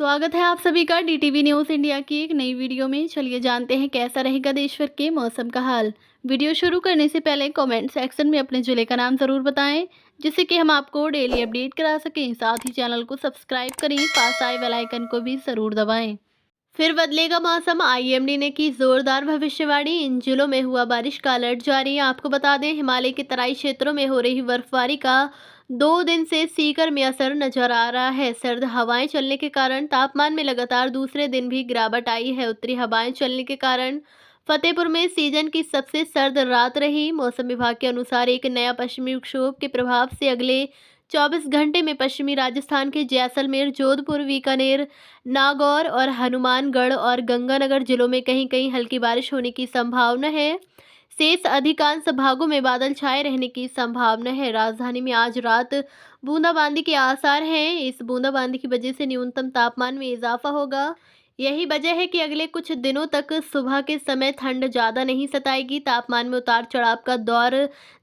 स्वागत है आप सभी का डीटीवी न्यूज़ इंडिया की एक नई वीडियो में। चलिए जानते हैं कैसा रहेगा देश भर के मौसम का हाल। वीडियो शुरू करने से पहले कमेंट सेक्शन में अपने जिले का नाम ज़रूर बताएं, जिससे कि हम आपको डेली अपडेट करा सकें। साथ ही चैनल को सब्सक्राइब करें, पास आए बेल आइकन को भी ज़रूर दबाएं। फिर बदलेगा मौसम, आईएमडी ने की जोरदार भविष्यवाणी। इन जिलों में हुआ बारिश का अलर्ट जारी। आपको बता दें, हिमालय के तराई क्षेत्रों में हो रही बर्फबारी का 2 दिन से सीकर में असर नजर आ रहा है। सर्द हवाएं चलने के कारण तापमान में लगातार दूसरे दिन भी गिरावट आई है। उत्तरी हवाएं चलने के कारण फतेहपुर में सीजन की सबसे सर्द रात रही। मौसम विभाग के अनुसार एक नया पश्चिमी विक्षोभ के प्रभाव से अगले 24 घंटे में पश्चिमी राजस्थान के जैसलमेर, जोधपुर, बीकानेर, नागौर और हनुमानगढ़ और गंगानगर जिलों में कहीं कहीं हल्की बारिश होने की संभावना है। शेष अधिकांश भागों में बादल छाए रहने की संभावना है। राजधानी में आज रात बूंदाबांदी के आसार हैं। इस बूंदाबांदी की वजह से न्यूनतम तापमान में इजाफा होगा। यही वजह है कि अगले कुछ दिनों तक सुबह के समय ठंड ज़्यादा नहीं सताएगी। तापमान में उतार चढ़ाव का दौर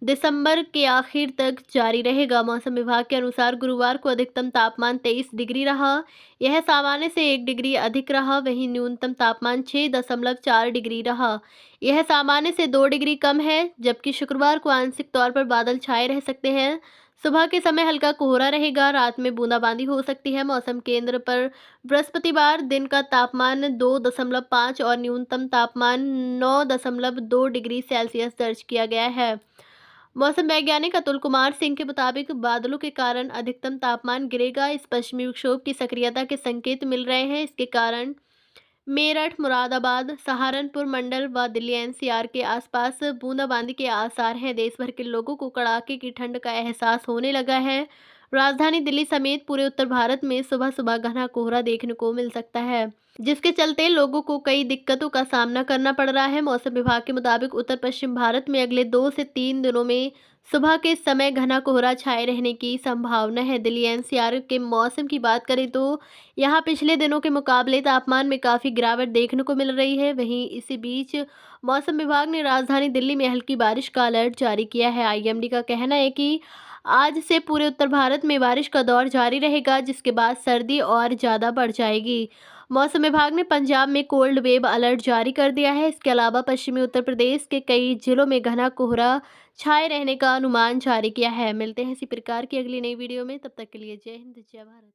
दिसंबर के आखिर तक जारी रहेगा। मौसम विभाग के अनुसार गुरुवार को अधिकतम तापमान 23 डिग्री रहा। यह सामान्य से 1 डिग्री अधिक रहा। वहीं न्यूनतम तापमान 6.4 डिग्री रहा। यह सामान्य से 2 डिग्री कम है। जबकि शुक्रवार को आंशिक तौर पर बादल छाए रह सकते हैं। सुबह के समय हल्का कोहरा रहेगा। रात में बूंदाबांदी हो सकती है। मौसम केंद्र पर बृहस्पतिवार दिन का तापमान 2.5 और न्यूनतम तापमान 9.2 डिग्री सेल्सियस दर्ज किया गया है। मौसम वैज्ञानिक अतुल कुमार सिंह के मुताबिक बादलों के कारण अधिकतम तापमान गिरेगा। इस पश्चिमी विक्षोभ की सक्रियता के संकेत मिल रहे हैं। इसके कारण मेरठ, मुरादाबाद, सहारनपुर मंडल व दिल्ली एनसीआर के आसपास बूंदाबांदी के आसार हैं। देश भर के लोगों को कड़ाके की ठंड का एहसास होने लगा है। राजधानी दिल्ली समेत पूरे उत्तर भारत में सुबह सुबह घना कोहरा देखने को मिल सकता है, जिसके चलते लोगों को कई दिक्कतों का सामना करना पड़ रहा है। मौसम विभाग के मुताबिक उत्तर पश्चिम भारत में अगले 2 से 3 दिनों में सुबह के समय घना कोहरा छाए रहने की संभावना है। दिल्ली एनसीआर के मौसम की बात करें तो यहाँ पिछले दिनों के मुकाबले तापमान में काफ़ी गिरावट देखने को मिल रही है। वहीं इसी बीच मौसम विभाग ने राजधानी दिल्ली में हल्की बारिश का अलर्ट जारी किया है। आईएमडी का कहना है कि आज से पूरे उत्तर भारत में बारिश का दौर जारी रहेगा, जिसके बाद सर्दी और ज़्यादा बढ़ जाएगी। मौसम विभाग ने पंजाब में कोल्ड वेव अलर्ट जारी कर दिया है। इसके अलावा पश्चिमी उत्तर प्रदेश के कई जिलों में घना कोहरा छाए रहने का अनुमान जारी किया है। मिलते हैं इसी प्रकार की अगली नई वीडियो में। तब तक के लिए जय हिंद, जय भारत।